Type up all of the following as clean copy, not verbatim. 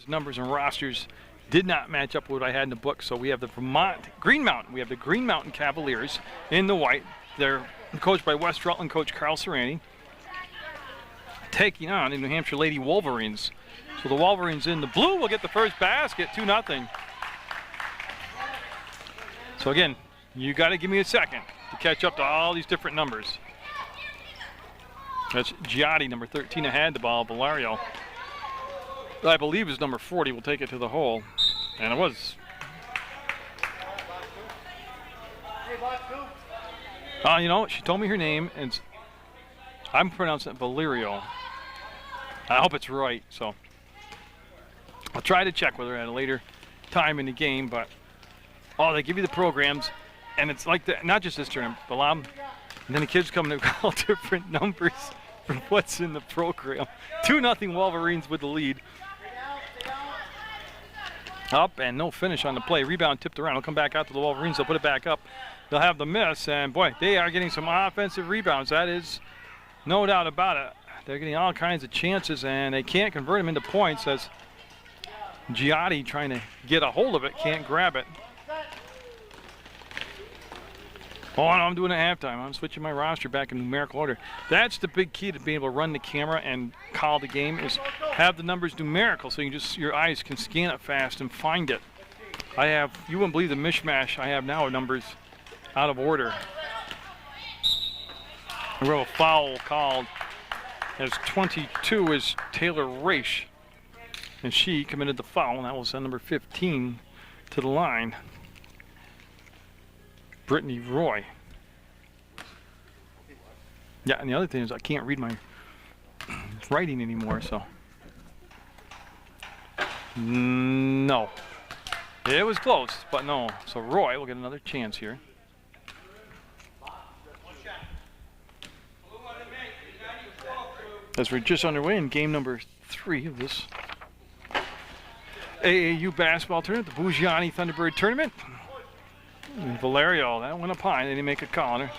Numbers and rosters did not match up with what I had in the book, so we have the Green Mountain Cavaliers in the white. They're coached by West Rutland coach Carl Serrani, taking on the New Hampshire Lady Wolverines. So the Wolverines in the blue will get the first basket, 2-0. So again, you got to give me a second to catch up to all these different numbers. That's Giotti, number 13, ahead the ball. Valerio, I believe, is number 40, will take it to the hole. And it was. You know, she told me her name, and I'm pronouncing it Valerio. I hope it's right, so I'll try to check with her at a later time in the game. But they give you the programs, and it's like that. Not just this tournament, but and then the kids come to call different numbers from what's in the program. 2-0 Wolverines with the lead. Up and no finish on the play. Rebound tipped around. It'll come back out to the Wolverines. They'll put it back up. They'll have the miss, and boy, they are getting some offensive rebounds. That is no doubt about it. They're getting all kinds of chances, and they can't convert them into points as Giotti, trying to get a hold of it, can't grab it. Oh, no, I'm doing it at halftime. I'm switching my roster back in numerical order. That's the big key to being able to run the camera and call the game, is have the numbers numerical so you just your eyes can scan it fast and find it. You wouldn't believe the mishmash I have now of numbers out of order. We have a foul called as 22 is Taylor Raish, and she committed the foul, and that was number 15 to the line. Brittany Roy. Yeah, and the other thing is I can't read my writing anymore, so. No. It was close, but no. So Roy will get another chance here. As we're just underway in game number 3 of this AAU basketball tournament, the Bougiani Thunderbird tournament. And Valerio, that went up high. They didn't make a call on her.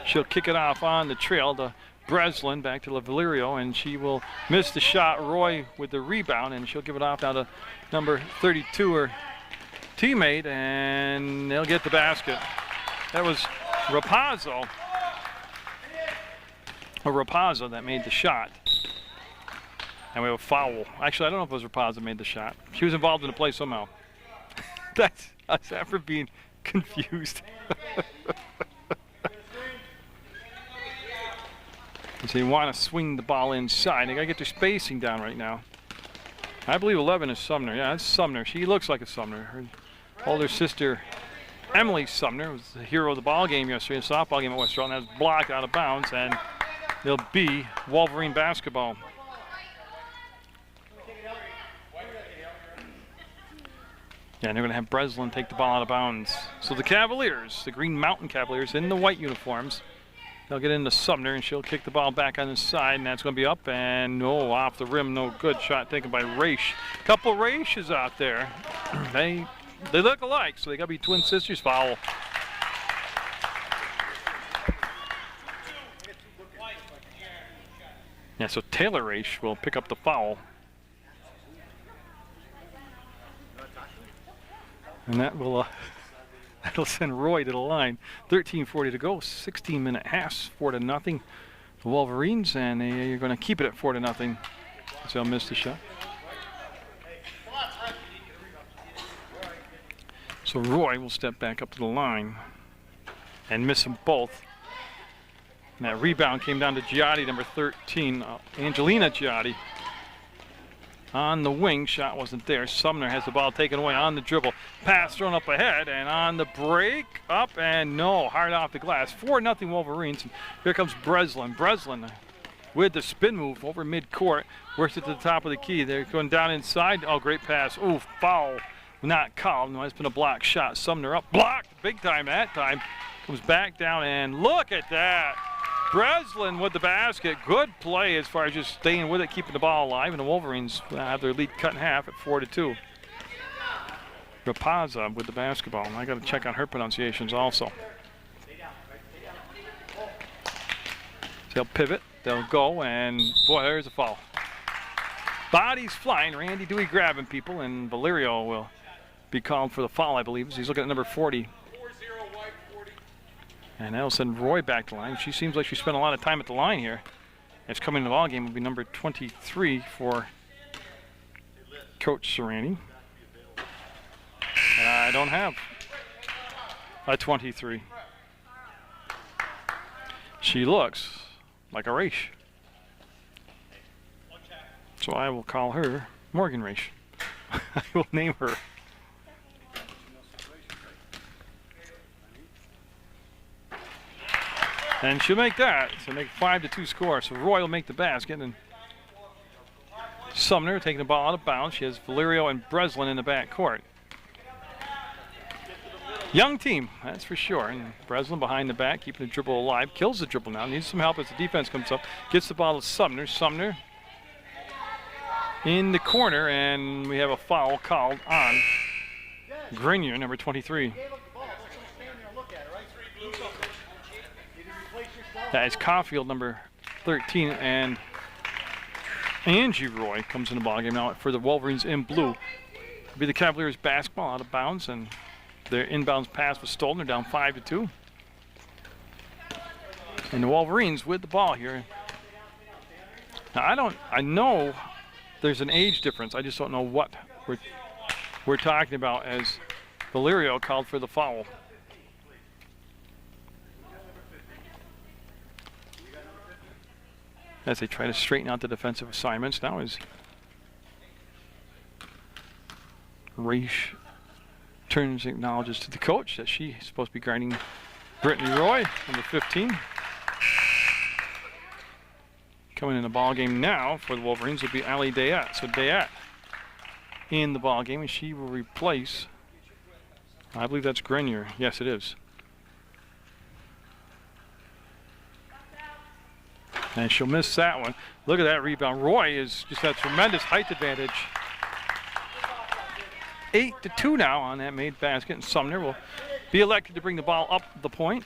She'll kick it off on the trail to Breslin, back to Valerio, and she will miss the shot. Roy with the rebound, and she'll give it off now to number 32, her teammate, and they'll get the basket. That was Rapazzo. Rapazzo that made the shot. And we have a foul. Actually, I don't know if it was Rapazzo that made the shot. She was involved in the play somehow. That's us after being confused. So you want to swing the ball inside. They got to get their spacing down right now. I believe 11 is Sumner. Yeah, that's Sumner. She looks like a Sumner. Her older sister, Emily Sumner, was the hero of the ball game yesterday, the softball game at West Rutland. That was blocked out of bounds, and it'll be Wolverine basketball. Yeah, and they're going to have Breslin take the ball out of bounds. So the Cavaliers, the Green Mountain Cavaliers in the white uniforms, they'll get into Sumner, and she'll kick the ball back on the side, and that's going to be up, and no, off the rim, no good. Shot taken by Raish. Couple Raishes out there. They look alike, so they got to be twin sisters. Foul. Yeah, so Taylor Raish will pick up the foul. And that will that'll send Roy to the line. 13:40 to go. 16-minute halves. 4-0. The Wolverines, and you're going to keep it at 4-0. So they'll miss the shot. So Roy will step back up to the line and miss them both. And that rebound came down to Giotti, number 13, Angelina Giotti. On the wing, shot wasn't there. Sumner has the ball taken away on the dribble. Pass thrown up ahead, and on the break, up and no, hard off the glass. 4-0 Wolverines. And here comes Breslin. Breslin with the spin move over midcourt. Works it to the top of the key. They're going down inside. Oh, great pass. Ooh, foul. Not called. No, it's been a block shot. Sumner up. Blocked big time that time. Comes back down, and look at that. Breslin with the basket. Good play as far as just staying with it, keeping the ball alive, and the Wolverines have their lead cut in half at 4-2. Rapazza with the basketball. I got to check on her pronunciations also. They'll pivot, they'll go, and boy, there's a foul. Bodies flying. Randy Dewey grabbing people, and Valerio will be called for the foul, I believe. He's looking at number 40. And that'll send Roy back to line. She seems like she spent a lot of time at the line here. It's coming in the ball game will be number 23 for Coach Serrani. And I don't have a 23. She looks like a Raish. So I will call her Morgan Raish. I will name her. And she'll make that. So make 5-2 score. So Roy will make the basket. And Sumner taking the ball out of bounds. She has Valerio and Breslin in the back court. Young team, that's for sure. And Breslin behind the back, keeping the dribble alive. Kills the dribble now. Needs some help as the defense comes up. Gets the ball to Sumner. Sumner in the corner, and we have a foul called on Grenier, number 23. That is Caulfield, number 13, and Angie Roy comes in the ballgame now for the Wolverines in blue. It'll be the Cavaliers basketball out of bounds, and their inbounds pass was stolen. They're down 5-2. And the Wolverines with the ball here. Now I know there's an age difference. I just don't know what we're talking about as Valerio called for the foul. As they try to straighten out the defensive assignments. Now is Raish turns and acknowledges to the coach that she's supposed to be guarding Brittany Roy, number 15. Coming in the ball game now for the Wolverines will be Ali Dayat. So Dayat in the ball game, and she will replace, I believe that's Grenier. Yes, it is. And she'll miss that one. Look at that rebound. Roy has just had tremendous height advantage. 8-2 now on that made basket, and Sumner will be elected to bring the ball up the point.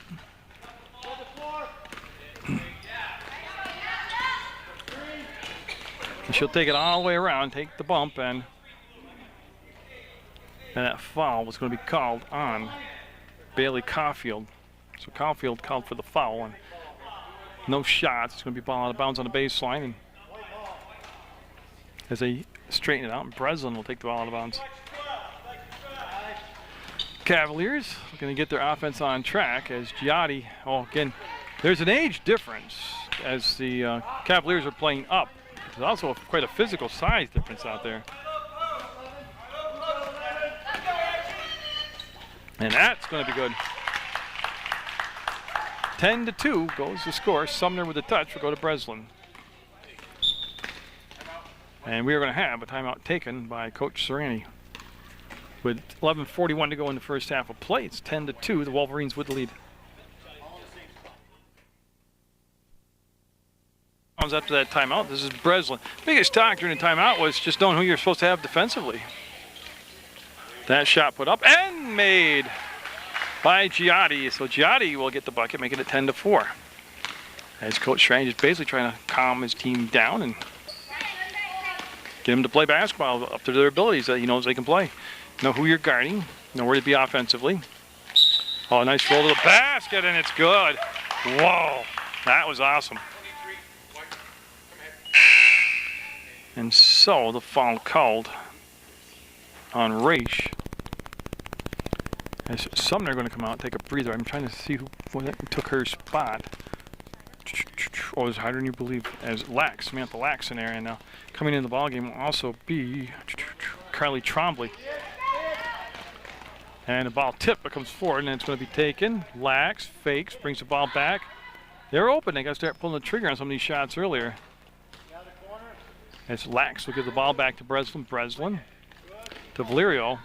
And she'll take it all the way around, take the bump, and that foul was going to be called on Bailey Caulfield. So Caulfield called for the foul, and no shots. It's going to be ball out of bounds on the baseline, and as they straighten it out, and Breslin will take the ball out of bounds. Cavaliers are going to get their offense on track as Giotti, again, there's an age difference as the Cavaliers are playing up. There's also quite a physical size difference out there. And that's going to be good. 10-2 goes the score. Sumner with a touch will go to Breslin. And we are going to have a timeout taken by Coach Serrani. With 11:41 to go in the first half of play, it's 10-2. The Wolverines with the lead. After that timeout, this is Breslin. Biggest talk during the timeout was just knowing who you're supposed to have defensively. That shot put up and made by Giotti. So Giotti will get the bucket, making it 10-4. As Coach Serrani is basically trying to calm his team down and get them to play basketball up to their abilities that he knows they can play. Know who you're guarding, know where to be offensively. Oh, nice roll to the basket, and it's good. Whoa, that was awesome. And so the foul called on Raish. As Sumner going to come out and take a breather. I'm trying to see who took her spot. Oh, it was harder than you believe. As Lax, Samantha Lax in there. And now coming in the ballgame will also be Carly Trombley. And the ball tip comes forward, and it's going to be taken. Lax fakes, brings the ball back. They're open. They got to start pulling the trigger on some of these shots earlier. As Lax will give the ball back to Breslin. Breslin to Valerio.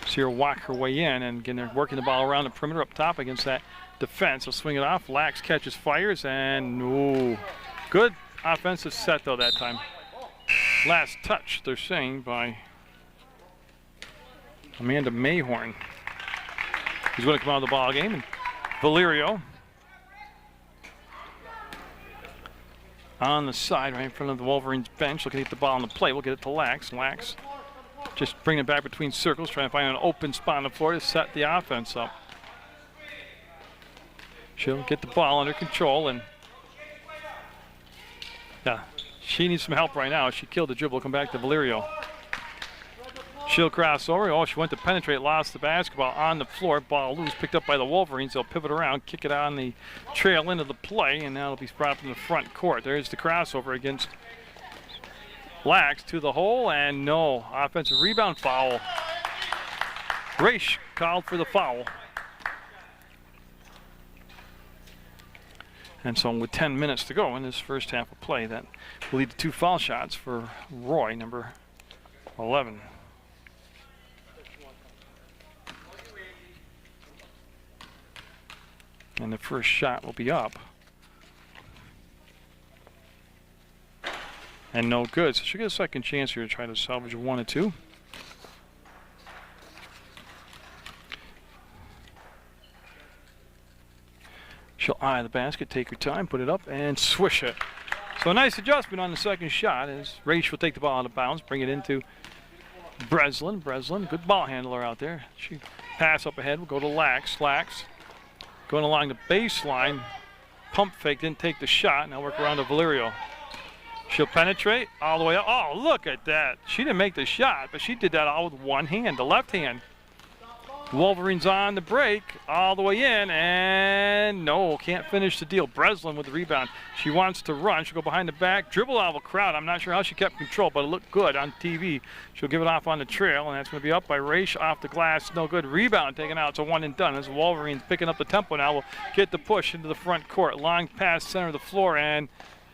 See her walk her way in, and again, they're working the ball around the perimeter up top against that defense. They'll swing it off. Lax catches, fires, and no. Good offensive set, though, that time. Last touch, they're saying, by Amanda Mayhorn. He's going to come out of the ball game, and Valerio on the side right in front of the Wolverines bench, looking at the ball on the play. We'll get it to Lax. Lax just bringing it back between circles, trying to find an open spot on the floor to set the offense up. She'll get the ball under control, and yeah, she needs some help right now. She killed the dribble. Come back to Valerio. She'll cross over. Oh, she went to penetrate, lost the basketball on the floor. Ball loose, picked up by the Wolverines. They'll pivot around, kick it on the trail into the play, and now it'll be brought from the front court. There's the crossover against Lax to the hole, and no. Offensive rebound foul. Raish called for the foul. And so with 10 minutes to go in this first half of play, that will lead to 2 foul shots for Roy, number 11. And the first shot will be up. And no good. So she'll get a second chance here to try to salvage a 1 or 2. She'll eye the basket, take her time, put it up, and swish it. So a nice adjustment on the second shot as Raish will take the ball out of bounds, bring it into Breslin. Breslin, good ball handler out there. She pass up ahead, will go to Lax. Lax going along the baseline. Pump fake, didn't take the shot. Now work around to Valerio. She'll penetrate all the way up. Oh, look at that. She didn't make the shot, but she did that all with one hand, the left hand. Wolverines on the break, all the way in, and no, can't finish the deal. Breslin with the rebound. She wants to run. She'll go behind the back, dribble out of a crowd. I'm not sure how she kept control, but it looked good on TV. She'll give it off on the trail, and that's going to be up by Raish off the glass. No good. Rebound taken out. It's a 1 and done. As the Wolverines picking up the tempo now, will get the push into the front court. Long pass, center of the floor, and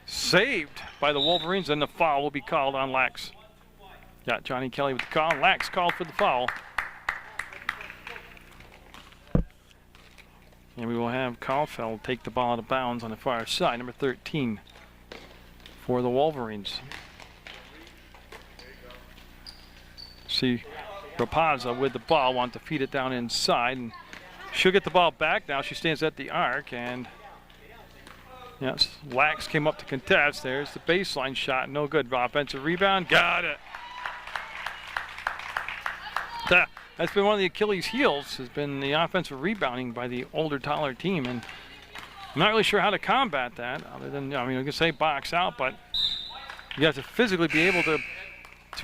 saved by the Wolverines, and the foul will be called on Lax. Got Johnny Kelly with the call. Lax called for the foul. And we will have Kaufeld take the ball out of bounds on the far side, number 13 for the Wolverines. See Rapaza with the ball, want to feed it down inside, and she'll get the ball back now. She stands at the arc, and yes, Lax came up to contest. There's the baseline shot, no good. Offensive rebound, got it. That's been one of the Achilles' heels, has been the offensive rebounding by the older, taller team, and I'm not really sure how to combat that, other than, I mean, I can say box out, but you have to physically be able to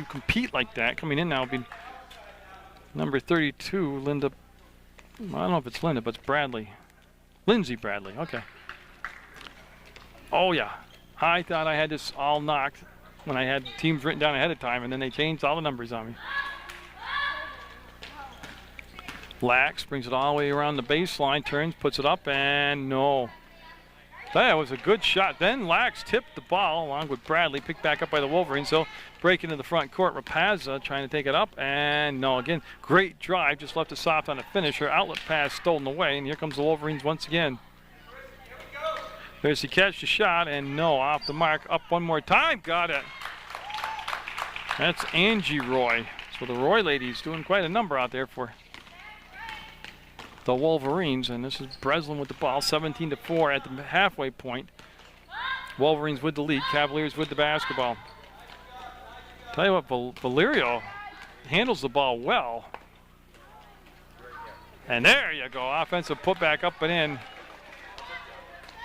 compete like that. Coming in now will be number 32, Linda. Well, I don't know if it's Linda, but it's Bradley. Lindsay Bradley, okay. Oh, yeah. I thought I had this all knocked when I had teams written down ahead of time, and then they changed all the numbers on me. Lax brings it all the way around the baseline, turns, puts it up, and no. That was a good shot. Then Lax tipped the ball along with Bradley, picked back up by the Wolverines. So break into the front court. Rapaza trying to take it up, and no. Again, great drive, just left it soft on the finish. Her outlet pass stolen away, and here comes the Wolverines once again. There's the catch, the shot, and no, off the mark. Up one more time, got it. That's Angie Roy. So the Roy ladies doing quite a number out there for the Wolverines, and this is Breslin with the ball, 17-4 at the halfway point. Wolverines with the lead, Cavaliers with the basketball. Tell you what, Valerio handles the ball well. And there you go, offensive putback up and in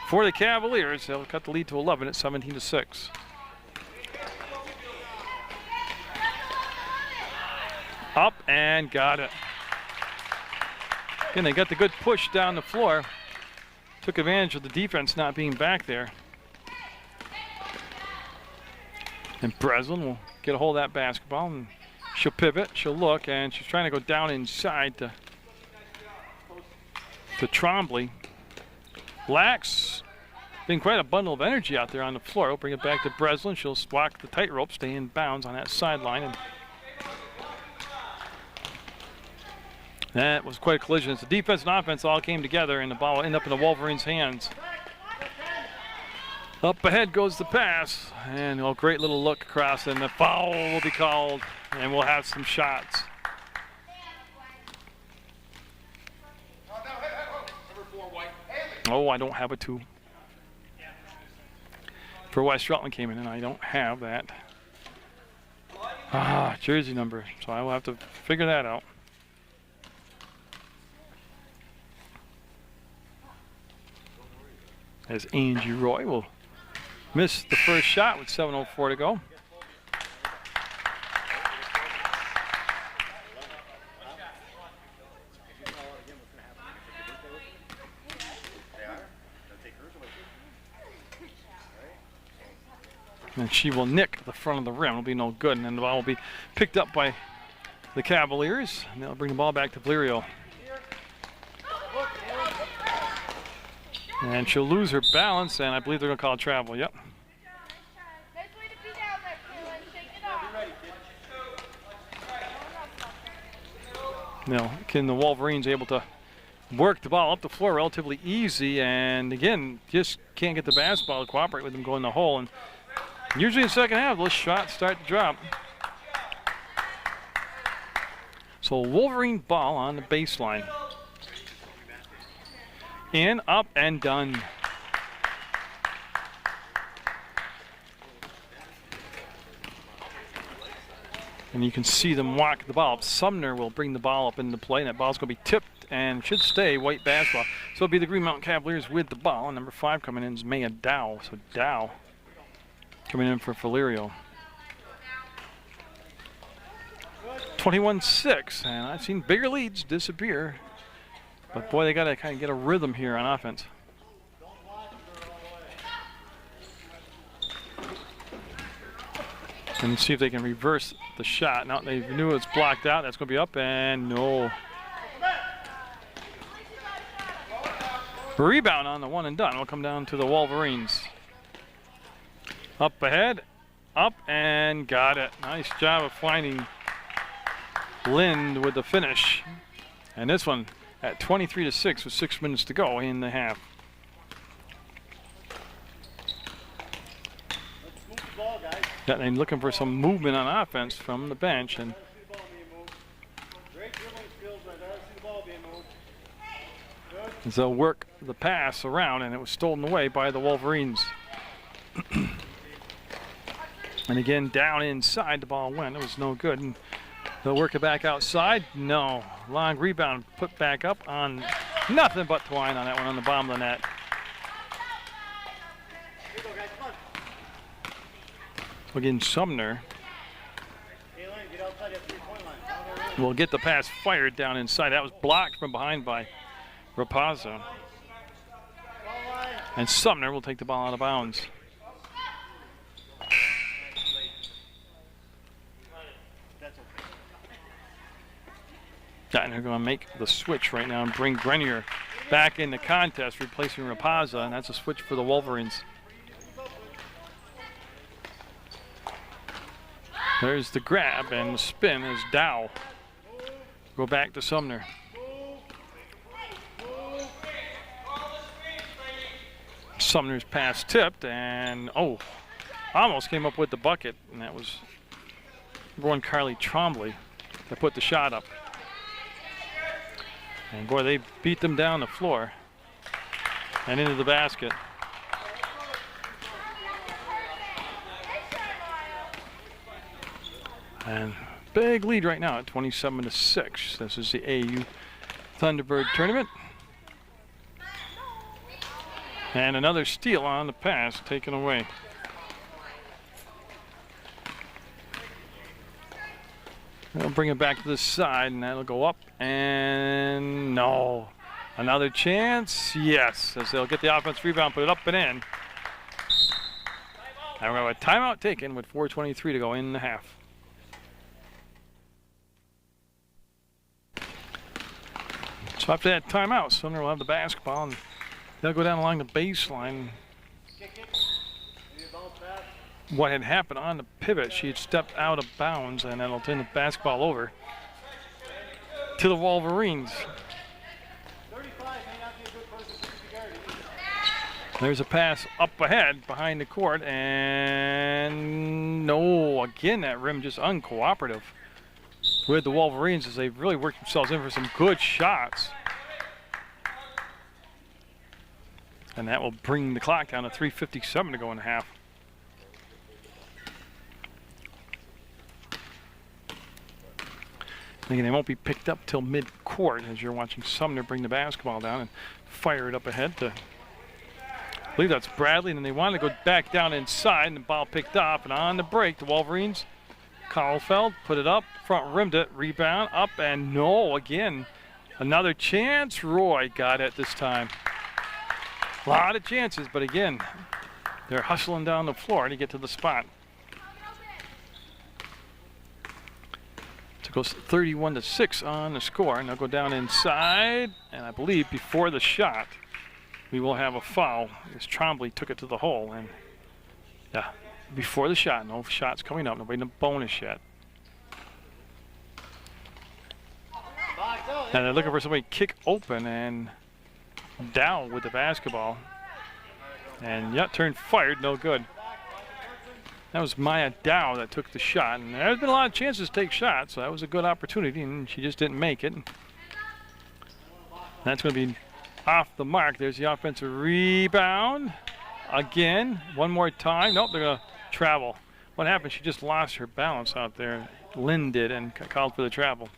for the Cavaliers. They'll cut the lead to 11 at 17-6. Up and got it. Again, they got the good push down the floor. Took advantage of the defense not being back there. And Breslin will get a hold of that basketball, and she'll pivot, she'll look, and she's trying to go down inside to Trombley. Lax, been quite a bundle of energy out there on the floor. We'll bring it back to Breslin. She'll walk the tightrope, stay in bounds on that sideline. And that was quite a collision. It's the defense and offense all came together, and the ball will end up in the Wolverines' hands. Up ahead goes the pass, and a great little look across, and the foul will be called, and we'll have some shots. Oh, I don't have a 2. for West Rutland came in, and I don't have that jersey number, so I will have to figure that out. As Angie Roy will miss the first shot with 7:04 to go. And she will nick the front of the rim. It'll be no good, and then the ball will be picked up by the Cavaliers, and they'll bring the ball back to Valerio. And she'll lose her balance, and I believe they're going to call travel. Yep. Now, can the Wolverines able to work the ball up the floor relatively easy, and again, just can't get the basketball to cooperate with them going in the hole. And usually in the second half, those shots start to drop. So Wolverine ball on the baseline. In, up, and done. And you can see them walk the ball up. Sumner will bring the ball up into play, and that ball's going to be tipped and should stay white basketball. So it'll be the Green Mountain Cavaliers with the ball. And number 5 coming in is Maya Dow. So Dow coming in for Valerio. 21-6, and I've seen bigger leads disappear. But boy, they got to kind of get a rhythm here on offense. And see if they can reverse the shot. Now they knew it's blocked out. That's going to be up, and no. Rebound on the one and done. Will come down to the Wolverines. Up ahead, up, and got it. Nice job of finding Lind with the finish. And this one at 23-6 with 6 minutes to go in the half. Yeah, and looking for some movement on offense from the bench, and as they'll work the pass around, and it was stolen away by the Wolverines. And again, down inside, the ball went. It was no good. And they'll work it back outside. No. Long rebound put back up on nothing but twine on that one on the bottom of the net. Again, Sumner will get the pass fired down inside. That was blocked from behind by Rapaza. And Sumner will take the ball out of bounds. And they're going to make the switch right now and bring Grenier back in the contest, replacing Rapaza, and that's a switch for the Wolverines. There's the grab, and the spin is Dow. Go back to Sumner. Sumner's pass tipped, and almost came up with the bucket, and that was one Carly Trombley that put the shot up. And boy, they beat them down the floor and into the basket. And big lead right now at 27-6. This is the AAU Thunderbird tournament. And another steal on the pass taken away. They'll bring it back to the side, and that'll go up, and no. Another chance, yes, as they'll get the offense rebound, put it up and in. And we're going to have a timeout taken with 4:23 to go in the half. So after that timeout, Sumner will have the basketball, and they'll go down along the baseline. What had happened on the pivot, she had stepped out of bounds, and that'll turn the basketball over to the Wolverines. There's a pass up ahead behind the court, and no, again that rim just uncooperative with the Wolverines as they've really worked themselves in for some good shots. And that will bring the clock down to 3:57 to go in the half. Thinking they won't be picked up till mid-court as you're watching Sumner bring the basketball down and fire it up ahead to, I believe that's Bradley, and then they want to go back down inside, and the ball picked up, and on the break, the Wolverines, Kahlfeld put it up, front rimmed it, rebound, up, and no, again, another chance. Roy got it this time. A lot of chances, but again, they're hustling down the floor to get to the spot. So it goes 31-6 on the score, and they'll go down inside, and I believe before the shot, we will have a foul as Trombley took it to the hole, and yeah, before the shot, no shots coming up, nobody in the bonus yet. And they're looking for somebody to kick open, and Dow with the basketball. And yeah, Tourn fired, no good. That was Maya Dow that took the shot, and there's been a lot of chances to take shots, so that was a good opportunity, and she just didn't make it. That's going to be off the mark. There's the offensive rebound. Again, one more time. Nope, they're going to travel. What happened? She just lost her balance out there. Lynn did, and called for the travel.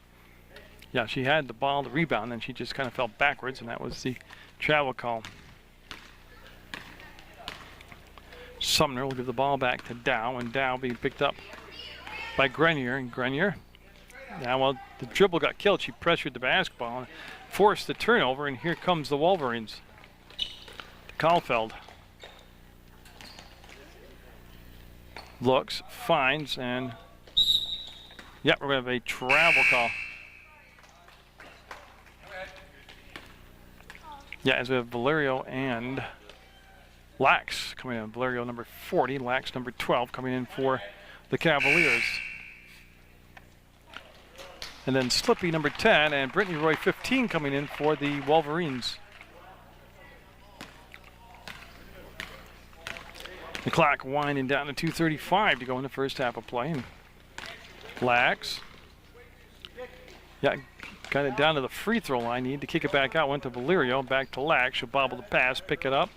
Yeah, she had the ball, the rebound, and she just kind of fell backwards, and that was the travel call. Sumner will give the ball back to Dow, and Dow being picked up by Grenier, and Grenier, yeah, well, the dribble got killed. She pressured the basketball and forced the turnover, and here comes the Wolverines. Kahlfeld looks, finds, and yeah, we're going to have a travel call. Yeah, as we have Valerio and Lax coming in. Valerio number 40, Lax number 12 coming in for the Cavaliers. And then Slippy number 10 and Brittany Roy 15 coming in for the Wolverines. The clock winding down to 2:35 to go in the first half of play. And Lax, yeah, got it down to the free throw line. Need to kick it back out. Went to Valerio, back to Lax. She'll bobble the pass, pick it up.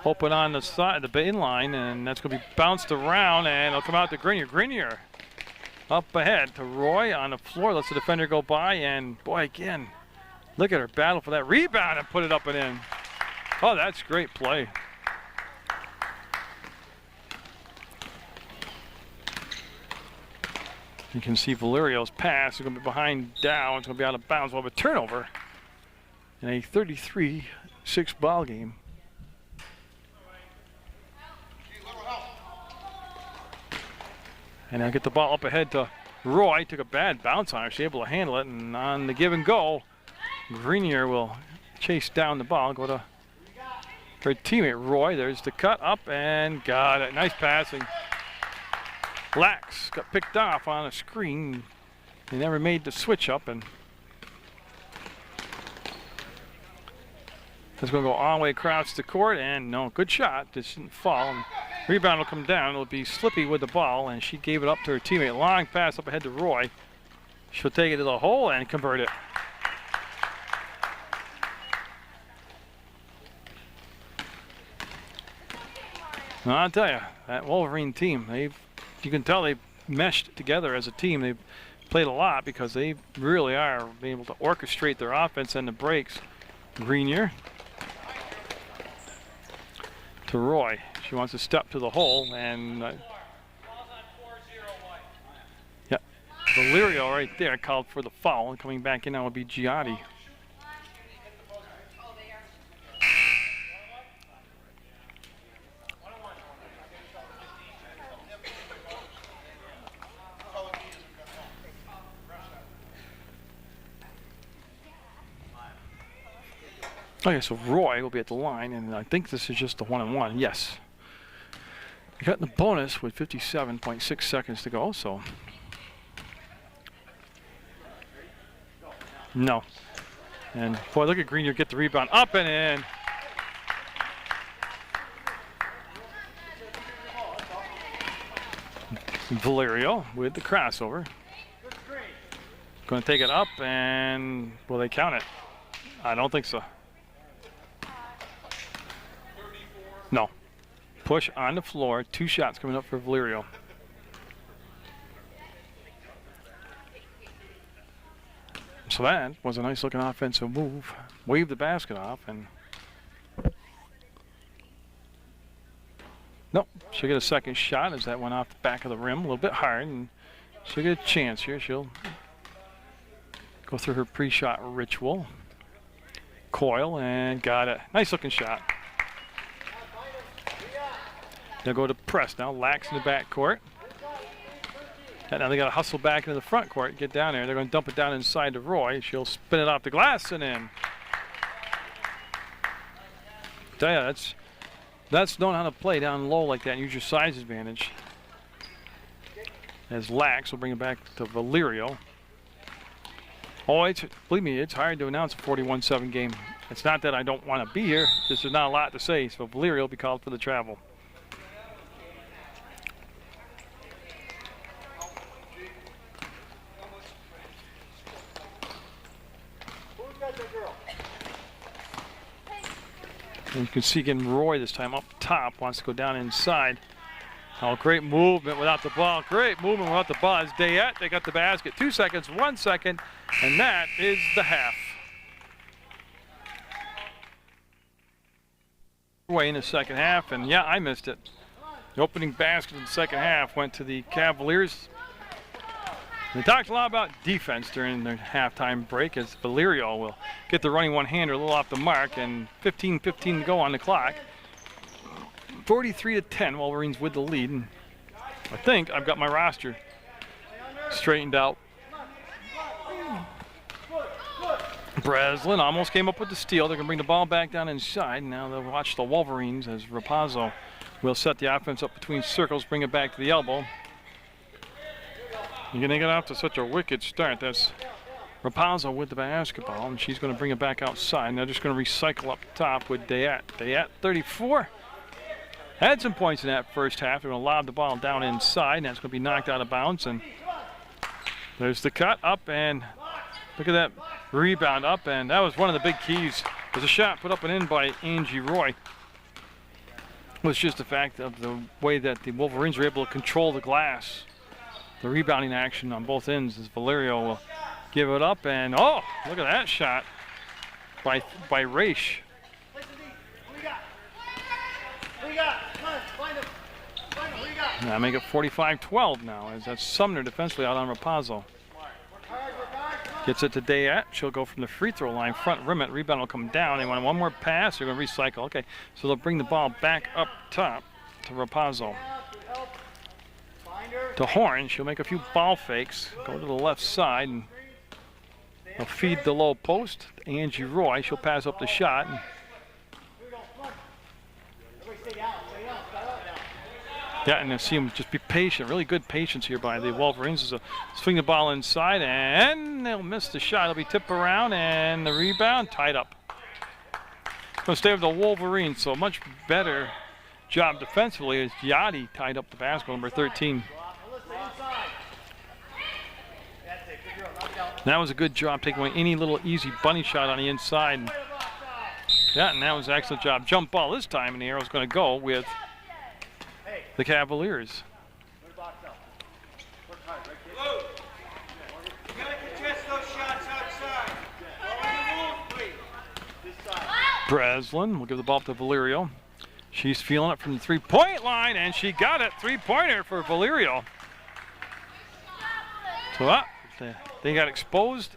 Open on the side, the in line, and that's going to be bounced around, and it'll come out to Grenier. Grenier up ahead to Roy on the floor. Lets the defender go by, and boy, again, look at her battle for that rebound and put it up and in. Oh, that's great play. You can see Valerio's pass is going to be behind Dow. It's going to be out of bounds. We'll have a turnover in a 33-6 ball game. And I'll get the ball up ahead to Roy. Took a bad bounce on her. She's able to handle it. And on the give and go, Grenier will chase down the ball. Go to her teammate Roy. There's the cut up and got it. Nice passing. Lax got picked off on a screen. They never made the switch up, and it's going to go all the way across the court, and no, good shot. This didn't fall. And rebound will come down. It'll be Slippy with the ball, and she gave it up to her teammate. Long pass up ahead to Roy. She'll take it to the hole and convert it. Well, I'll tell you, that Wolverine team, you can tell they've meshed together as a team. They've played a lot because they really are being able to orchestrate their offense and the breaks. Grenier to Roy. She wants to step to the hole, and yeah, Valerio right there called for the foul, and coming back in now will be Giotti. Okay, so Roy will be at the line, and I think this is just a one-on-one. Yes. We got the bonus with 57.6 seconds to go, so. No. And boy, look at Grenier get the rebound up and in. Valerio with the crossover. Going to take it up, and will they count it? I don't think so. No. Push on the floor. 2 shots coming up for Valerio. So that was a nice looking offensive move. Waved the basket off and nope, she'll get a second shot as that went off the back of the rim a little bit hard, and she'll get a chance here. She'll go through her pre-shot ritual. Coil and got it. Nice looking shot. They'll go to press now. Lax in the back court. And now they got to hustle back into the front court, get down there. They're going to dump it down inside to Roy. She'll spin it off the glass and in. Tell you, that's knowing how to play down low like that and use your size advantage. As Lax will bring it back to Valerio. Oh, believe me, it's hard to announce a 41-7 game. It's not that I don't want to be here. There's not a lot to say, so Valerio will be called for the travel. And you can see again Roy this time up top, wants to go down inside. Oh, great movement without the ball. Great movement without the ball. It's Dayette. They got the basket. 2 seconds, 1 second, and that is the half. Way in the second half, and yeah, I missed it. The opening basket in the second half went to the Cavaliers. They talked a lot about defense during their halftime break as Valerio will get the running one-hander a little off the mark, and 15:15 to go on the clock. 43-10, Wolverines with the lead. And I think I've got my roster straightened out. Breslin almost came up with the steal. They're going to bring the ball back down inside. Now they'll watch the Wolverines as Rapazzo will set the offense up between circles, bring it back to the elbow. You're going to get off to such a wicked start. That's Rapazzo with the basketball, and she's going to bring it back outside. And they're just going to recycle up top with Dayette. Dayette, 34. Had some points in that first half. They're going to lob the ball down inside, and that's going to be knocked out of bounds. And there's the cut up, and look at that rebound up, and that was one of the big keys. There's a shot put up and in by Angie Roy. It was just the fact of the way that the Wolverines were able to control the glass. The rebounding action on both ends as Valerio will give it up, and oh, look at that shot by Raish. Now make it 45-12 now as that's Sumner defensively out on Rapazzo. Gets it to Dayette. She'll go from the free throw line, front rim it. Rebound will come down. They want one more pass. They're going to recycle. Okay, so they'll bring the ball back up top to Rapazzo. To Horn. She'll make a few ball fakes. Go to the left side and they'll feed the low post. Angie Roy. She'll pass up the shot. Yeah, and they'll see them just be patient. Really good patience here by the Wolverines. So swing the ball inside, and they'll miss the shot. It'll be tipped around, and the rebound tied up. Going to stay with the Wolverines, so much better job defensively as Giatti tied up the basketball, number 13. That was a good job taking away any little easy bunny shot on the inside. Yeah, and that was an excellent job. Jump ball this time, and the arrow's going to go with the Cavaliers. Breslin will give the ball to Valerio. She's feeling it from the three-point line, and she got it. Three-pointer for Valerio. So they got exposed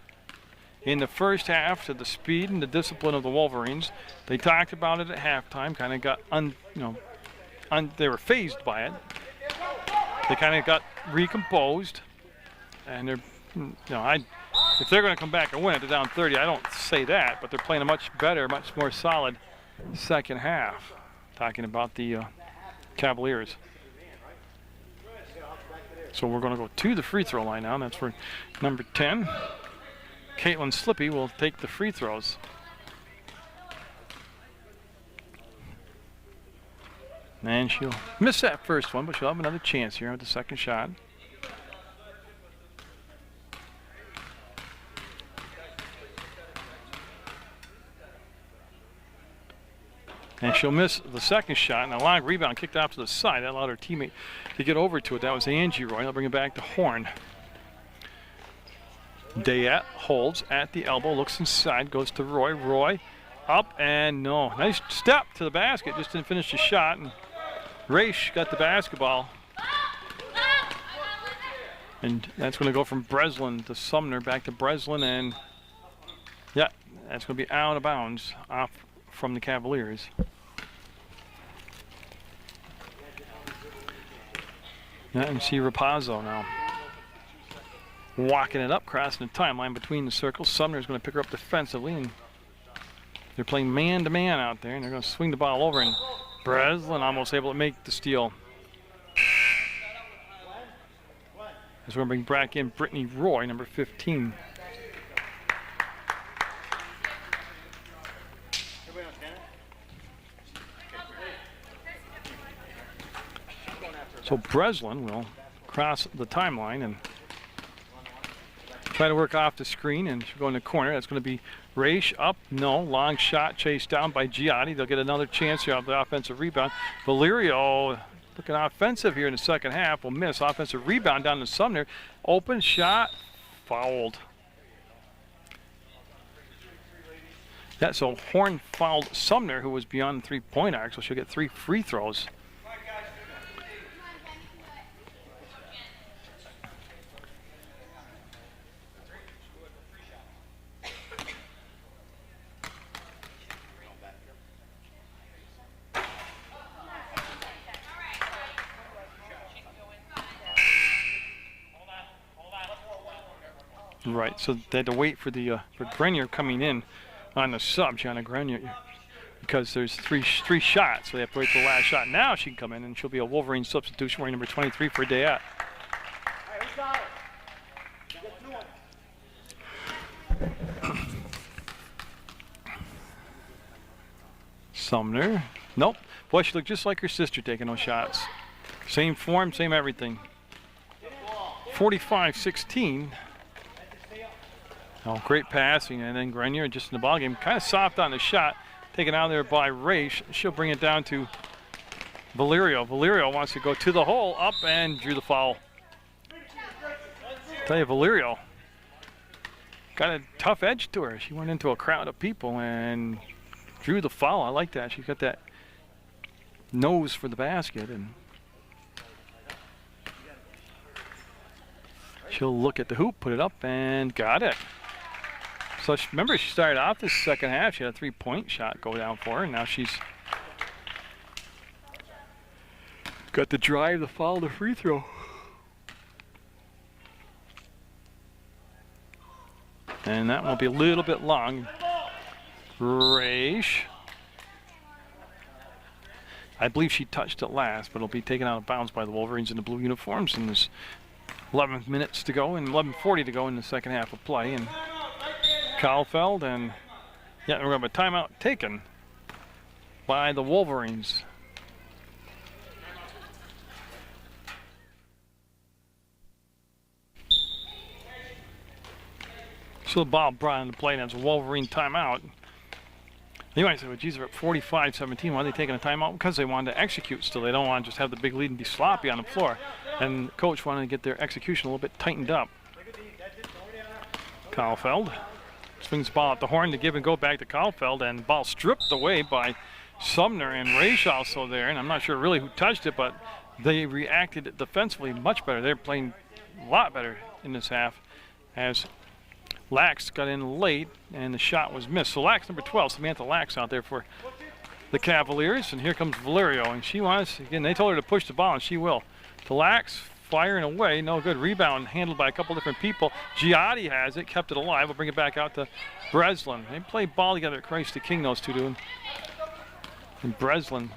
in the first half to the speed and the discipline of the Wolverines. They talked about it at halftime, kind of got they were phased by it. They kind of got recomposed, and they're, if they're going to come back and win it, they're down 30. I don't say that, but they're playing a much better, much more solid second half. Talking about the Cavaliers. So we're going to go to the free throw line now. And that's where number 10, Caitlin Slippy, will take the free throws. And she'll miss that first one, but she'll have another chance here with the second shot. And she'll miss the second shot, and a long rebound kicked off to the side. That allowed her teammate to get over to it. That was Angie Roy. They'll bring it back to Horn. Dayette holds at the elbow, looks inside, goes to Roy. Roy up and no. Nice step to the basket, just didn't finish the shot. And Raish got the basketball. And that's going to go from Breslin to Sumner, back to Breslin, and yeah, that's going to be out of bounds off from the Cavaliers. Yeah, and see Rapazzo now. Walking it up, crossing the timeline between the circles. Sumner's going to pick her up defensively, and they're playing man-to-man out there, and they're going to swing the ball over, and Breslin almost able to make the steal. As we're going to bring back in Brittany Roy, number 15. So Breslin will cross the timeline and try to work off the screen, and she'll go in the corner. That's going to be Raish up. No. Long shot chased down by Giotti. They'll get another chance here off the offensive rebound. Valerio looking offensive here in the second half. Will miss. Offensive rebound down to Sumner. Open shot. Fouled. Yeah, so Horn fouled Sumner, who was beyond the three-point arc, so she'll get 3 free throws. Right, so they had to wait for the for Grenier coming in on the sub, Gianna Grenier, because there's three shots, so they have to wait for the last shot. Now she can come in, and she'll be a Wolverine substitution wearing number 23 for Dayette. Sumner, nope. Boy, she looked just like her sister taking those shots. Same form, same everything. 45-16. Oh, great passing, and then Grenier just in the ballgame. Kind of soft on the shot, taken out there by Raish. She'll bring it down to Valerio. Valerio wants to go to the hole, up, and drew the foul. Tell you, Valerio got a tough edge to her. She went into a crowd of people and drew the foul. I like that. She's got that nose for the basket, and she'll look at the hoop, put it up, and got it. So remember, she started off this second half. She had a three-point shot go down for her, and now she's got the drive, the foul, the free throw. And that will be a little bit long. Raish. I believe she touched it last, but it'll be taken out of bounds by the Wolverines in the blue uniforms. And there's 11 minutes to go and 11:40 to go in the second half of play. And Kahlfeld, and yeah, we're going to have a timeout taken by the Wolverines. So the ball brought into play, and that's a Wolverine timeout. You might say, well, geez, they're at 45-17. Why are they taking a timeout? Because they wanted to execute still. They don't want to just have the big lead and be sloppy on the floor. And the coach wanted to get their execution a little bit tightened up. Kahlfeld swings the ball at the horn to give and go back to Kahlfeld, and ball stripped away by Sumner, and Raish also there. And I'm not sure really who touched it, but they reacted defensively much better. They're playing a lot better in this half as Lax got in late, and the shot was missed. So Lax, number 12, Samantha Lax out there for the Cavaliers. And here comes Valerio, and she wants, again, they told her to push the ball, and she will. To Lax, firing away, no good. Rebound handled by a couple different people. Giotti has it, kept it alive. We'll bring it back out to Breslin. They play ball together at Christ the King, those two do. And Breslin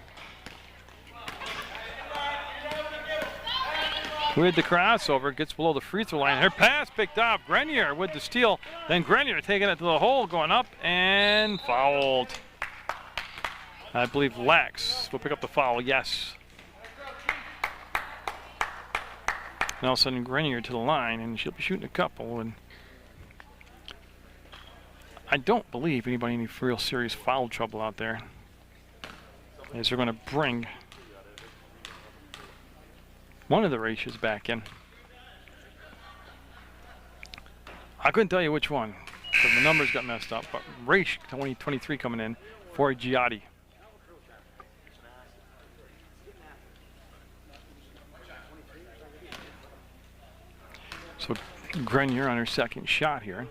with the crossover, gets below the free throw line. Her pass picked off. Grenier with the steal. Then Grenier taking it to the hole, going up and fouled. I believe Lax will pick up the foul, yes. And all of a sudden Grenier to the line, and she'll be shooting a couple. And I don't believe anybody in any real serious foul trouble out there, as they're going to bring one of the Raishes back in. I couldn't tell you which one, because the numbers got messed up. But Raish 2023 coming in for Giotti. So Grenier on her second shot here.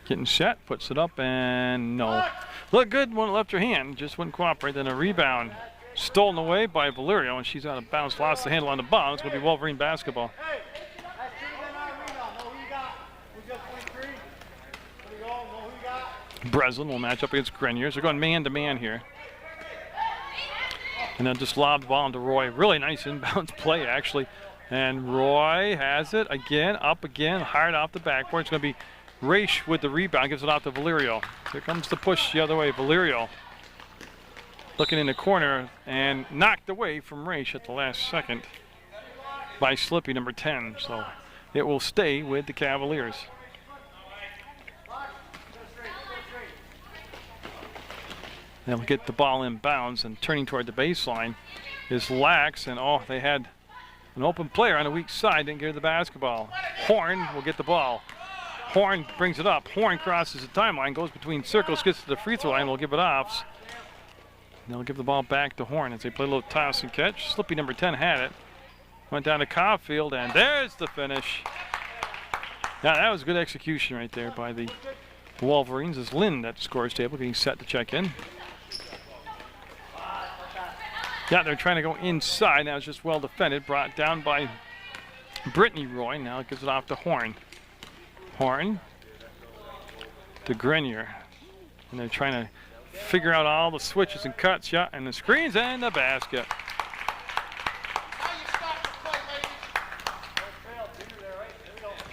Getting set, puts it up, and no. Looked good when it left her hand, just wouldn't cooperate. Then a rebound stolen away by Valerio, and she's out of bounds, lost the handle on the ball. It's going to be Wolverine basketball. Breslin will match up against Grenier. So they're going man-to-man here. And then just lobbed the ball into Roy. Really nice inbounds play, actually. And Roy has it again, up again, hard off the backboard. It's going to be Raish with the rebound, gives it off to Valerio. Here comes the push the other way. Valerio looking in the corner and knocked away from Raish at the last second by Slippy, number 10. So it will stay with the Cavaliers. They'll get the ball in bounds, and turning toward the baseline is Lax, and oh, they had an open player on the weak side, didn't get the basketball. Horn will get the ball. Horn brings it up. Horn crosses the timeline, goes between circles, gets to the free throw line, will give it off. They'll give the ball back to Horn as they play a little toss and catch. Slippy, number 10, had it. Went down to Caulfield, and there's the finish. Now that was good execution right there by the Wolverines. As Lynn at the scorer's table getting set to check in. Yeah, they're trying to go inside. Now it's just well defended. Brought down by Brittany Roy. Now it gives it off to Horn. Horn to Grenier. And they're trying to figure out all the switches and cuts. Yeah, and the screens and the basket.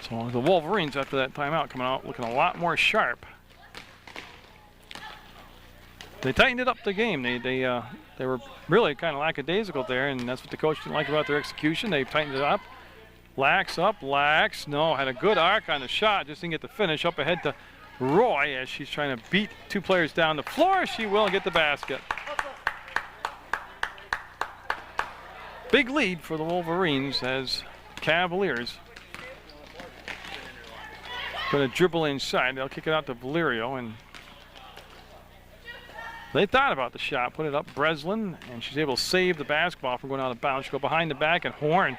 So the Wolverines, after that timeout, coming out looking a lot more sharp. They tightened it up the game. They were really kind of lackadaisical there, and that's what the coach didn't like about their execution. They tightened it up. Lax up, Lax. No, had a good arc on the shot. Just didn't get the finish. Up ahead to Roy as she's trying to beat two players down the floor. She will get the basket. Big lead for the Wolverines as Cavaliers going to dribble inside. They'll kick it out to Valerio, and they thought about the shot, put it up Breslin, and she's able to save the basketball from going out of bounds. She'll go behind the back, and Horn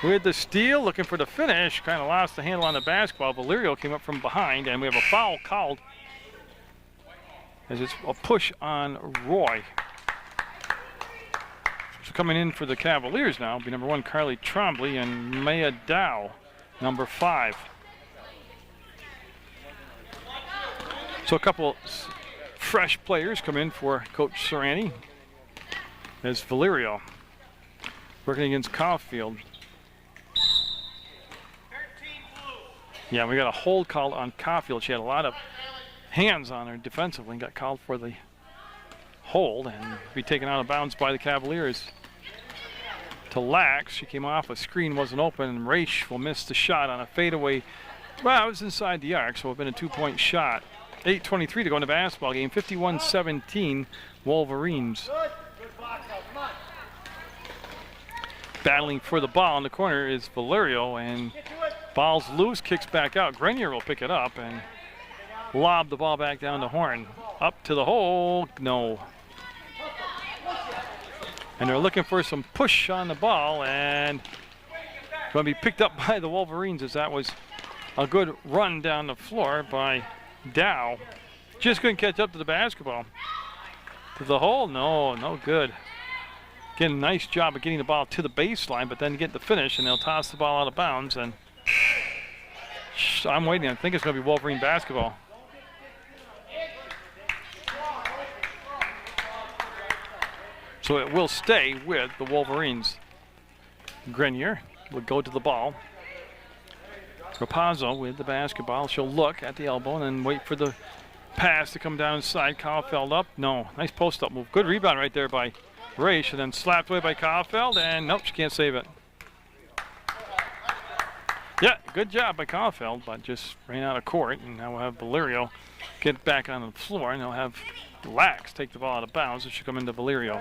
with the steal, looking for the finish, kind of lost the handle on the basketball. Valerio came up from behind, and we have a foul called as it's a push on Roy. So coming in for the Cavaliers now will be number 1, Carly Trombley, and Maya Dow, number 5. So a couple fresh players come in for Coach Serrani as Valerio working against Caulfield. Yeah, we got a hold called on Caulfield. She had a lot of hands on her defensively and got called for the hold and be taken out of bounds by the Cavaliers. To Lax, she came off, a screen wasn't open, and Raish will miss the shot on a fadeaway. Well, it was inside the arc, so it's been a 2-point shot. 8:23 to go in the basketball game. 51-17 Wolverines. Battling for the ball in the corner is Valerio, and ball's loose, kicks back out. Grenier will pick it up and lob the ball back down to Horn. Up to the hole, no. And they're looking for some push on the ball, and going to be picked up by the Wolverines as that was a good run down the floor by Dow. Just couldn't catch up to the basketball. To the hole, no good. Again, nice job of getting the ball to the baseline, but then get the finish, and they'll toss the ball out of bounds. And I'm waiting. I think it's going to be Wolverine basketball. So it will stay with the Wolverines. Grenier will go to the ball. Rapazzo with the basketball. She'll look at the elbow and then wait for the pass to come down inside. Caulfield up. No. Nice post-up move. Good rebound right there by Raish, and then slapped away by Caulfield, and nope, she can't save it. Yeah, good job by Caulfield, but just ran out of court, and now we'll have Valerio get back on the floor, and they'll have Lax take the ball out of bounds. It should come into Valerio.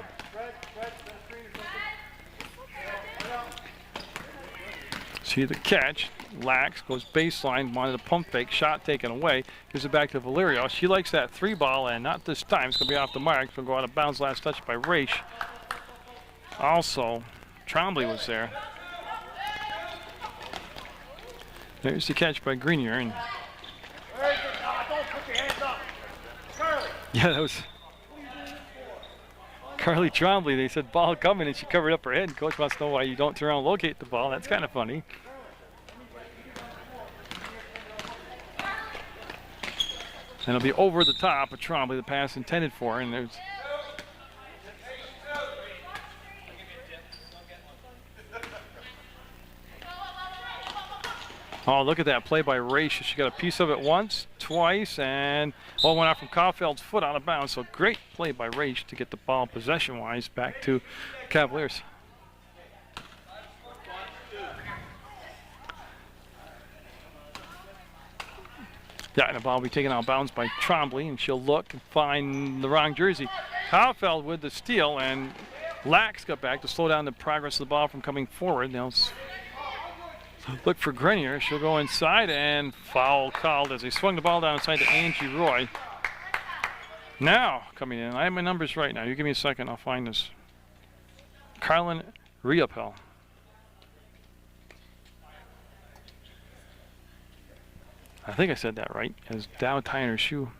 See the catch. Lax goes baseline, wanted a pump fake, shot taken away. Gives it back to Valerio. She likes that 3-ball, and not this time. It's going to be off the mark. It's going to go out of bounds. Last touch by Raish. Also, Trombley was there. There's the catch by Grenier. And yeah, that was Carly Trombley. They said ball coming, and she covered up her head. And coach wants to know why you don't turn around and locate the ball. That's kind of funny. And it'll be over the top of Trombley, the pass intended for her. And there's oh, look at that play by Raish. She got a piece of it once, twice, and ball went out from Kauffeld's foot out of bounds. So great play by Raish to get the ball possession-wise back to Cavaliers. Yeah, and the ball will be taken out of bounds by Trombley, and she'll look and find the wrong jersey. Kaufeld with the steal, and Lax got back to slow down the progress of the ball from coming forward. Now look for Grenier. She'll go inside, and foul called as they swung the ball down inside to Angie Roy. Now coming in, I have my numbers right now. You give me a second, I'll find this. Carlin Riopel. I think I said that right, as Dow tying her shoe.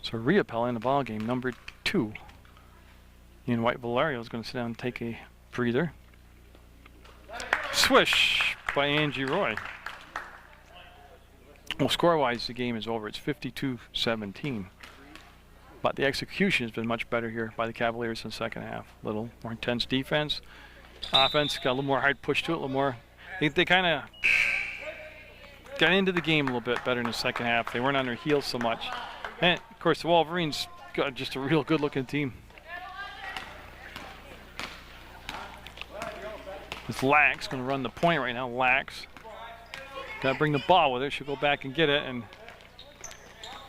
So Riopel in the ball game, number 2. Ian White Valerio is going to sit down and take a breather. Swish by Angie Roy. Well, score-wise, the game is over. It's 52-17. But the execution has been much better here by the Cavaliers in the second half. A little more intense defense. Offense got a little more hard push to it, a little more. They kind of got into the game a little bit better in the second half. They weren't on their heels so much. And, of course, the Wolverines got just a real good-looking team. It's Lax going to run the point right now. Lax got to bring the ball with her. She'll go back and get it. And,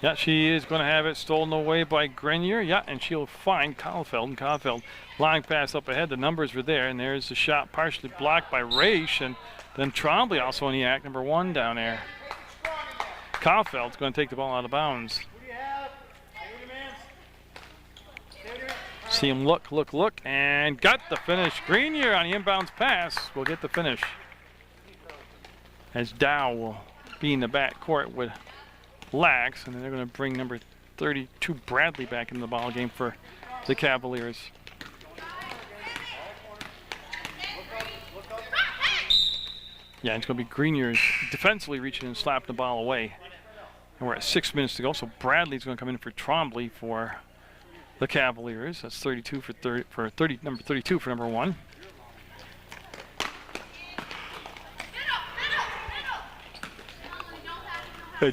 yeah, she is going to have it stolen away by Grenier. Yeah, and she'll find Kaufeld. And Kaufeld, long pass up ahead. The numbers were there. And there's the shot partially blocked by Raish. And then Trombley also in the act, number 1 down there. Kaufeld's going to take the ball out of bounds. See him look, and got the finish. Grenier on the inbounds pass will get the finish. As Dow will be in the back court with Lax, and then they're going to bring number 32 Bradley back into the ball game for the Cavaliers. Yeah, it's going to be Grenier defensively reaching and slapping the ball away. And we're at 6 minutes to go, so Bradley's going to come in for Trombley for the Cavaliers. That's 32 for 30, number 32 for number 1.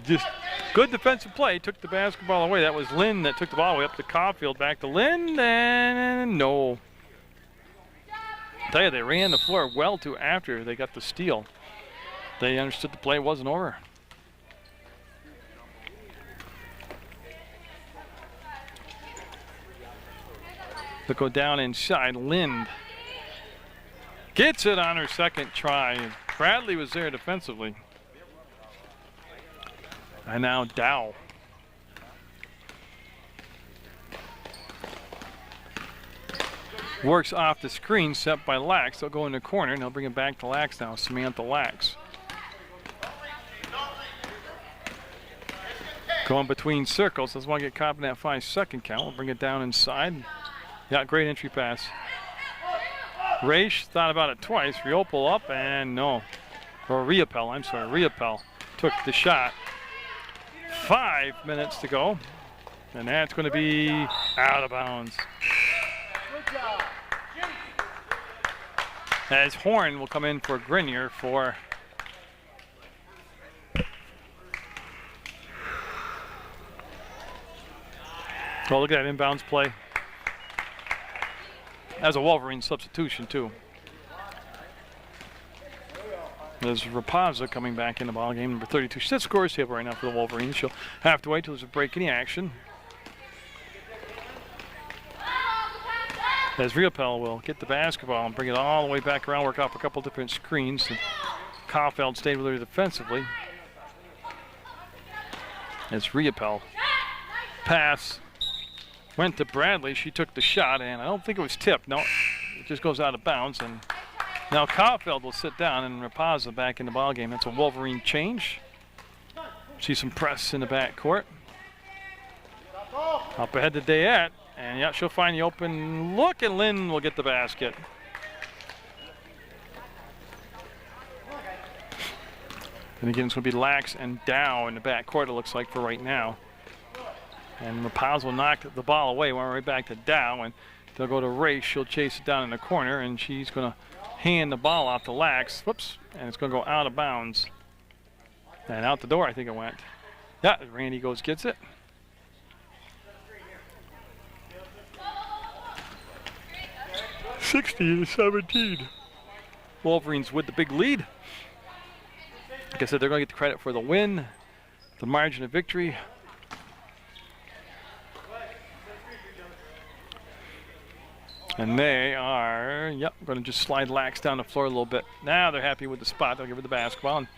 Just good defensive play. Took the basketball away. That was Lynn that took the ball away up to Caulfield. Back to Lynn, and no. I'll tell you, they ran the floor well too after they got the steal. They understood the play wasn't over. They'll go down inside. Lind gets it on her second try. Bradley was there defensively. And now Dow. Works off the screen set by Lax. They'll go in the corner and they'll bring it back to Lax now. Samantha Lax. Going between circles. Doesn't want to get caught in that 5-second count. We'll bring it down inside. Yeah, great entry pass. Raish thought about it twice. Riopel up and no. Or Riopel, I'm sorry. Riopel took the shot. 5 minutes to go. And that's going to be out of bounds. As Horn will come in for Grenier for oh, look at that inbounds play. As a Wolverine substitution too. There's Rapaza coming back in the ball game, number 32. She's at scores table right now for the Wolverines. She'll have to wait till there's a break in the action. As Riopel will get the basketball and bring it all the way back around, work off a couple different screens. And Kaufeld stayed with her defensively. As Riopel pass went to Bradley, she took the shot, and I don't think it was tipped. No, it just goes out of bounds. And now Kaufeld will sit down, and Rapaza back in the ball game. That's a Wolverine change. See some press in the backcourt. Up ahead to Dayette. And yeah, she'll find the open look, and Lynn will get the basket. And again, it's going to be Lax and Dow in the backcourt, it looks like, for right now. And Rapaz will knock the ball away, went right back to Dow, and they'll go to Race. She'll chase it down in the corner, and she's going to hand the ball off to Lax. Whoops, and it's going to go out of bounds. And out the door, I think it went. Yeah, Randy gets it. (60-17). Wolverines with the big lead. Like I said, they're going to get the credit for the win, the margin of victory. And they are, going to just slide Lax down the floor a little bit. Now they're happy with the spot. They'll give her the basketball, and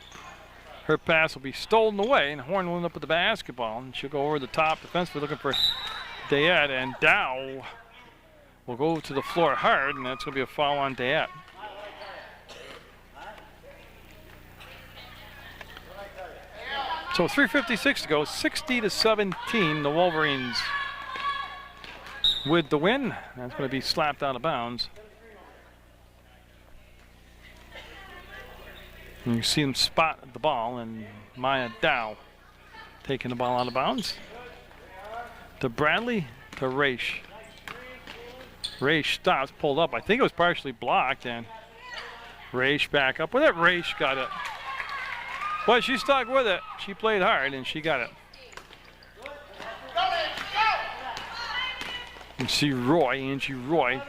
her pass will be stolen away, and Horn will end up with the basketball, and she'll go over the top defensively looking for Dayette, and Dow will go to the floor hard, and that's going to be a foul on Dayette. So 3:56 to go, 60-17, the Wolverines with the win. That's going to be slapped out of bounds. And you see them spot the ball, and Maya Dow taking the ball out of bounds. To Bradley, to Raish. Raish stops, pulled up. I think it was partially blocked, and Raish back up with it. Raish got it. Well, she stuck with it. She played hard, and she got it. You see Angie Roy,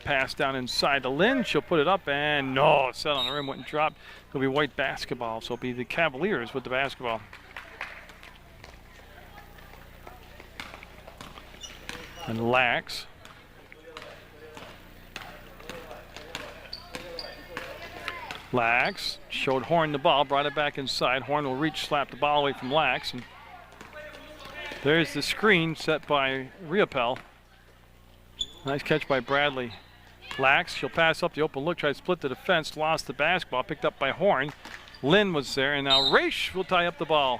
pass down inside to Lynn. She'll put it up, and no, it set on the rim, went and dropped. It'll be white basketball, so it'll be the Cavaliers with the basketball. And Lax. Lax showed Horn the ball, brought it back inside. Horn will reach, slap the ball away from Lax. And there's the screen set by Riopel. Nice catch by Bradley. Lax, she'll pass up the open look, try to split the defense, lost the basketball, picked up by Horn. Lynn was there, and now Raish will tie up the ball.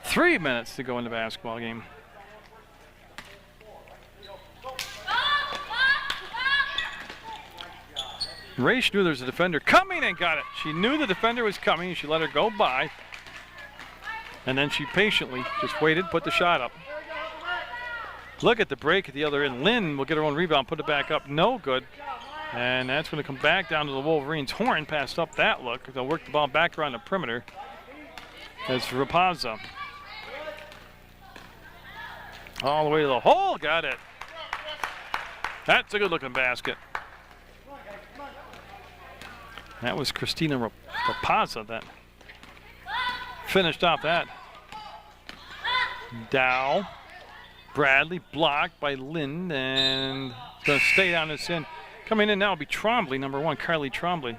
3 minutes to go in the basketball game. Raish knew there was a defender coming and got it. She knew the defender was coming. She let her go by. And then she patiently just waited, put the shot up. Look at the break at the other end. Lynn will get her own rebound, put it back up. No good. And that's going to come back down to the Wolverines. Horn passed up that look. They'll work the ball back around the perimeter. As Rapaza. All the way to the hole. Got it. That's a good looking basket. That was Christina Rapaza that finished off that. Dow. Bradley blocked by Lynn, and going to stay down this end. Coming in now will be Trombley, number 1, Carly Trombley.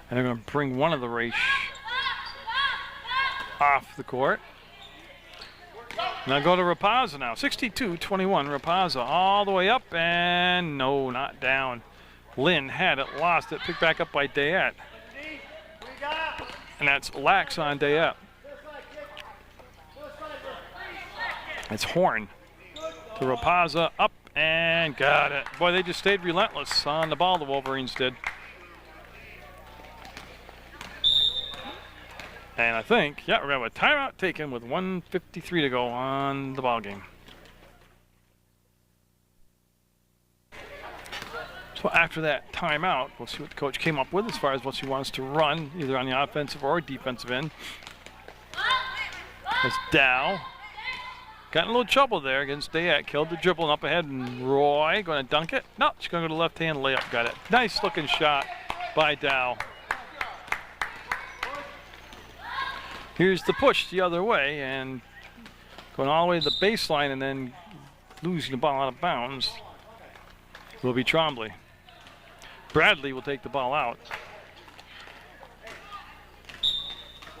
And they're going to bring one of the Raish off the court. Now go to Rapaza now. 62-21, Rapaza all the way up, and no, not down. Lynn had it, lost it, picked back up by Dayette. And that's Lax on Dayette. It's Horn to Rapaza, up and got it. Boy, they just stayed relentless on the ball, the Wolverines did. And I think, we're going to have a timeout taken with 1:53 to go on the ball game. So after that timeout, we'll see what the coach came up with as far as what she wants to run, either on the offensive or defensive end. As Dow got in a little trouble there against Dayette, killed the dribble and up ahead, and Roy going to dunk it. No, she's going to go to the left-hand layup, got it. Nice looking shot by Dow. Here's the push the other way, and going all the way to the baseline and then losing the ball out of bounds will be Trombley. Bradley will take the ball out.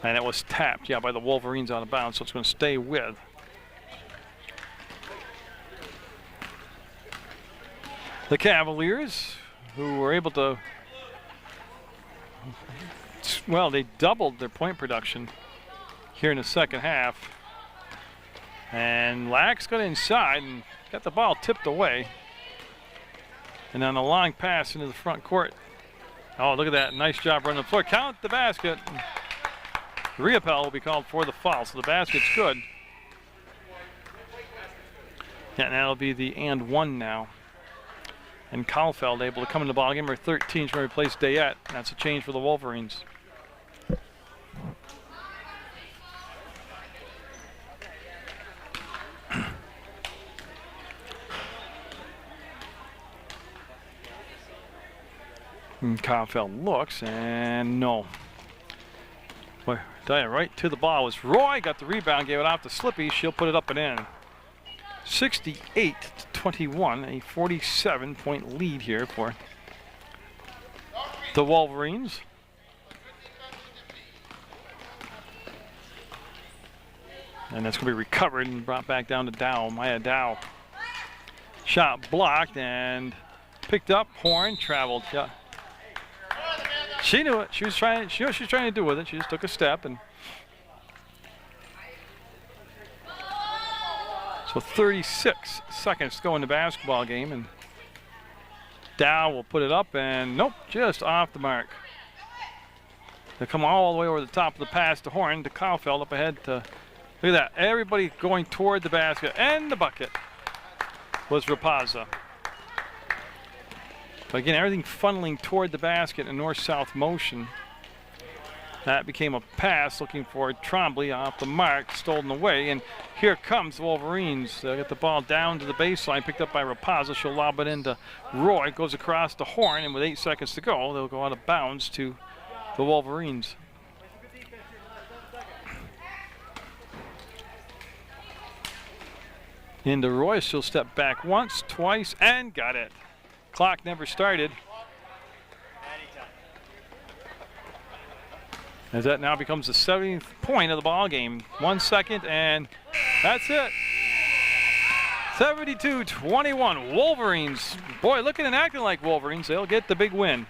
And it was tapped, yeah, by the Wolverines out of bounds, so it's going to stay with. The Cavaliers, who were able to, well, they doubled their point production here in the second half. And Lax got inside and got the ball tipped away. And on a long pass into the front court. Oh, look at that. Nice job running the floor. Count the basket. Riopel will be called for the foul, so the basket's good. And that'll be the and one now. And Kahlfeld able to come in the ball game. Number 13 is going to replace Dayette. That's a change for the Wolverines. And Kahlfeld looks, and no. Boy, Dayette right to the ball was Roy. Got the rebound, gave it out to Slippy. She'll put it up and in. 68-21, a 47-point lead here for the Wolverines. And that's going to be recovered and brought back down to Dow, Maya Dow. Shot blocked and picked up. Horn traveled. Yeah. She knew it. She was trying. She knew what she was trying to do with it. She just took a step and. So 36 seconds to go in the basketball game, and Dow will put it up, and nope, just off the mark. They come all the way over the top of the pass to Horn, to Kahlfeld up ahead to, look at that, everybody going toward the basket, and the bucket was Rapaza. But again, everything funneling toward the basket in north-south motion. That became a pass looking for Trombley off the mark, stolen away, and here comes the Wolverines. They get the ball down to the baseline, picked up by Rapaza. She'll lob it into Roy, goes across the Horn, and with 8 seconds to go, they'll go out of bounds to the Wolverines. Into Roy, she'll step back once, twice, and got it. Clock never started. As that now becomes the 70th point of the ball game. 1 second, and that's it. 72-21, Wolverines. Boy, looking and acting like Wolverines. They'll get the big win.